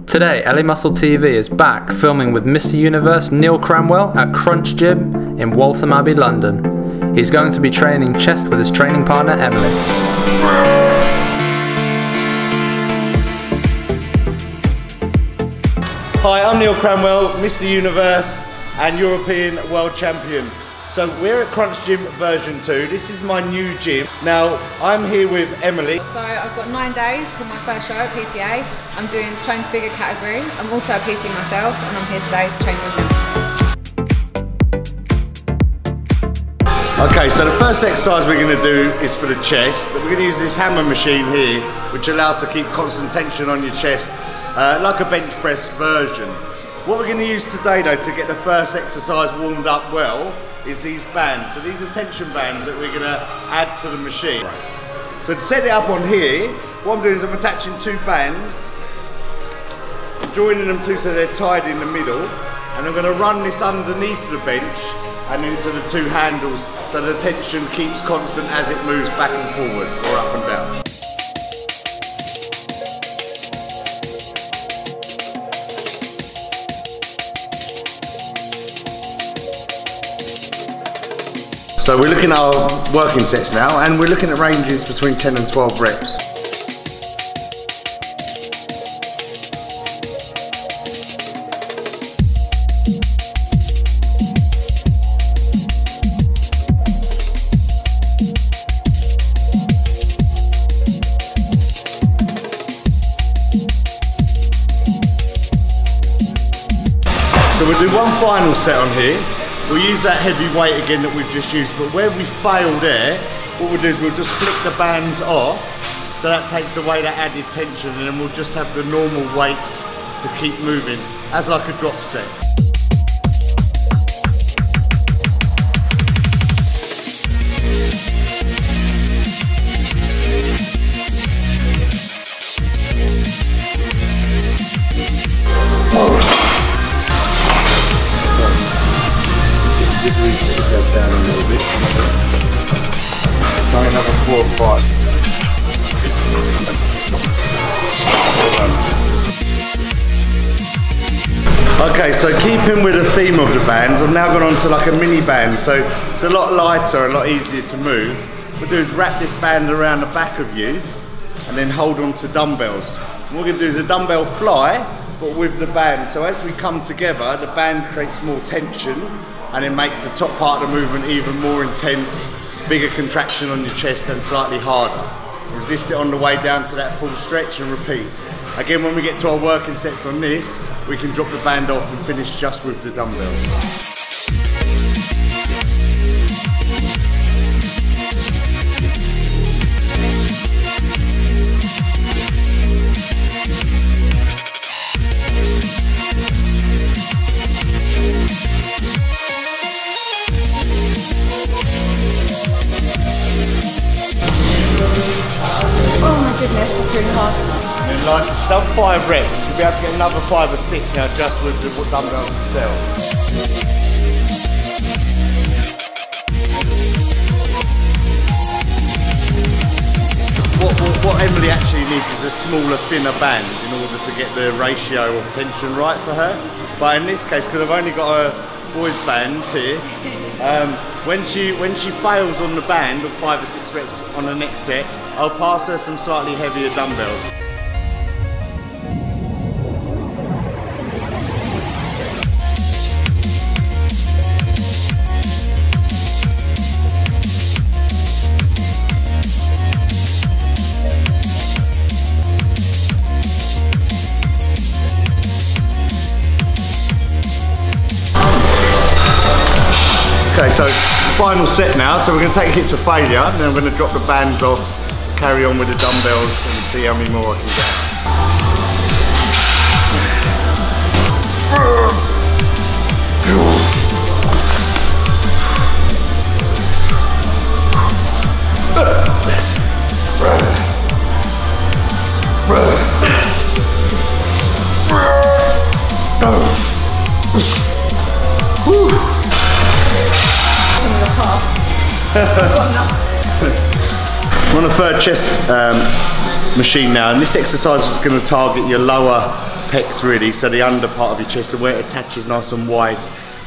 Today, LA Muscle TV is back filming with Mr Universe Neale Cranwell at Krunch Gym in Waltham Abbey, London. He's going to be training chest with his training partner Emily. Hi, I'm Neale Cranwell, Mr Universe and European World Champion. So we're at Krunch Gym version 2. This is my new gym. Now, I'm here with Emily. So I've got 9 days till my first show at PCA. I'm doing toned figure category. I'm also a PT myself and I'm here today training with him. Okay, so the first exercise we're going to do is for the chest. We're going to use this hammer machine here, which allows to keep constant tension on your chest, like a bench press version. What we're going to use today though to get the first exercise warmed up well is these bands. So these are tension bands that we're going to add to the machine. So to set it up on here, what I'm doing is I'm attaching 2 bands, joining them two so they're tied in the middle, and I'm going to run this underneath the bench and into the 2 handles so the tension keeps constant as it moves back and forward or up and down. So we're looking at our working sets now, and we're looking at ranges between 10 and 12 reps. So we'll do one final set on here. We'll use that heavy weight again that we've just used, but where we fail there, what we'll do is we'll just flick the bands off, so that takes away that added tension, and then we'll just have the normal weights to keep moving, as like a drop set. Just reach yourself down a little bit. Try another 4 or 5. Okay, so keeping with the theme of the bands, I've now gone on to like a mini band, so it's a lot lighter, a lot easier to move. What we'll do is wrap this band around the back of you and then hold on to dumbbells. And what we're going to do is a dumbbell fly, but with the band. So as we come together, the band creates more tension and it makes the top part of the movement even more intense, bigger contraction on your chest and slightly harder. Resist it on the way down to that full stretch and repeat. Again, when we get to our working sets on this, we can drop the band off and finish just with the dumbbells. Oh my goodness, it's really hard. And then like, done 5 reps, you'll be able to get another 5 or 6 now just with the dumbbells themselves. What Emily actually needs is a smaller, thinner band in order to get the ratio of tension right for her. But in this case, because I've only got a boys band here, when she fails on the band of 5 or 6 reps on the next set, I'll pass her some slightly heavier dumbbells. Okay, so final set now, so we're going to take it to failure, and then I'm going to drop the bands off, carry on with the dumbbells and see how many more I can get. I'm on a third chest machine now, and this exercise is going to target your lower pecs really, so the under part of your chest, and where it attaches nice and wide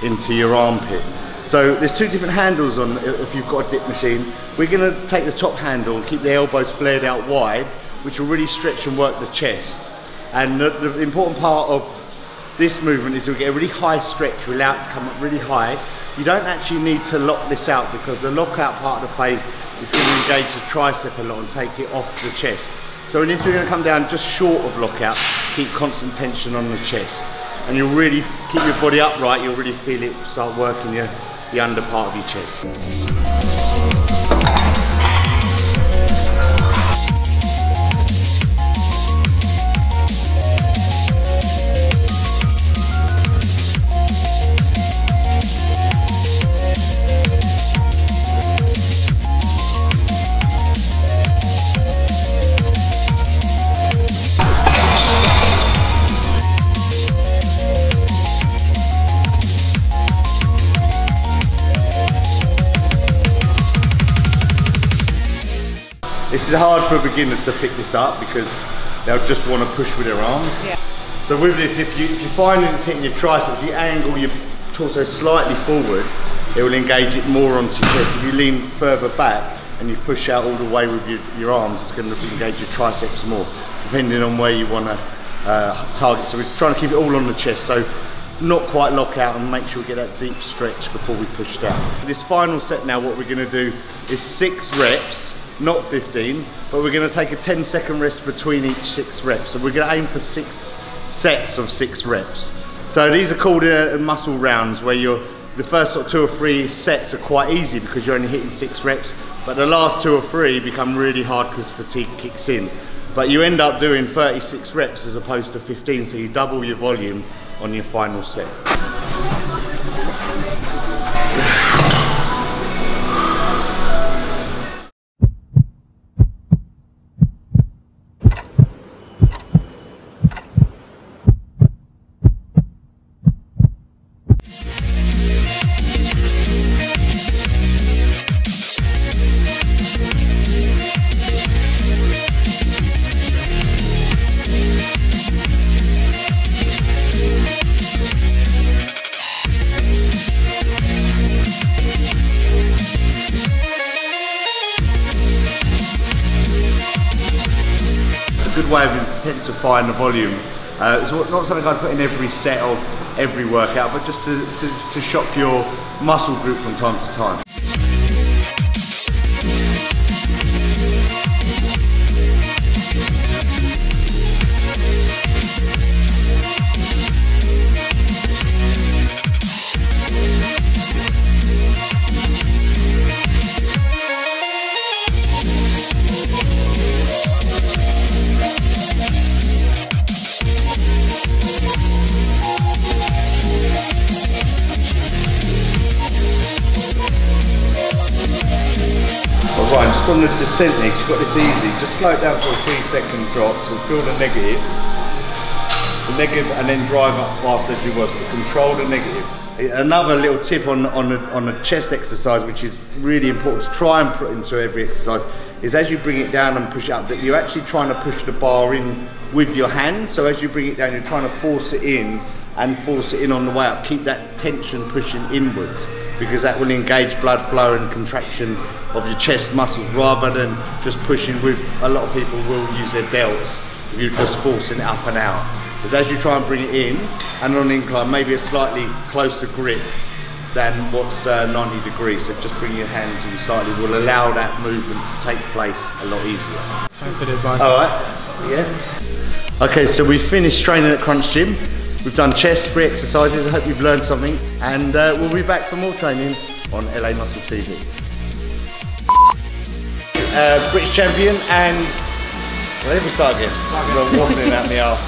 into your armpit. So there's two different handles on if you've got a dip machine. We're going to take the top handle and keep the elbows flared out wide, which will really stretch and work the chest. And the important part of this movement is we get a really high stretch. We allow it to come up really high. You don't actually need to lock this out, because the lockout part of the phase is going to engage the tricep a lot and take it off the chest. So in this we're going to come down just short of lockout, keep constant tension on the chest. And you'll really keep your body upright, you'll really feel it start working the under part of your chest. This is hard for a beginner to pick this up because they'll just want to push with their arms. Yeah. So with this, if you find it's hitting your tricep, if you angle your torso slightly forward, it will engage it more onto your chest. If you lean further back and you push out all the way with your arms, it's going to engage your triceps more, depending on where you want to target. So we're trying to keep it all on the chest, so not quite lock out, and make sure we get that deep stretch before we push down. This final set now, what we're going to do is 6 reps. Not 15, but we're going to take a 10-second rest between each 6 reps. So we're going to aim for 6 sets of 6 reps. So these are called muscle rounds, where the first sort of 2 or 3 sets are quite easy because you're only hitting 6 reps, but the last 2 or 3 become really hard because fatigue kicks in. But you end up doing 36 reps as opposed to 15, so you double your volume on your final set. Good way of intensifying the volume. It's not something I'd put in every set of every workout, but just to shock your muscle group from time to time. Right, just on the descent next, you've got this easy. Just slow it down to a 3-second drop, so feel the negative, and then drive up fast as you was, but control the negative. Another little tip on a chest exercise, which is really important to try and put into every exercise, is as you bring it down and push it up, that you're actually trying to push the bar in with your hand. So as you bring it down, you're trying to force it in and force it in on the way up. Keep that tension pushing inwards, because that will engage blood flow and contraction of your chest muscles, rather than just pushing with, a lot of people will use their belts, if you're just forcing it up and out. So as you try and bring it in, and on an incline, maybe a slightly closer grip than what's 90 degrees. So just bring your hands in slightly, will allow that movement to take place a lot easier. Thanks for the advice. Alright, yeah. Okay, so we finished training at Krunch Gym. We've done chest, 3 exercises. I hope you've learned something, and we'll be back for more training on LA Muscle TV. British champion, and well, let me start again. I'm wobbling out my arse.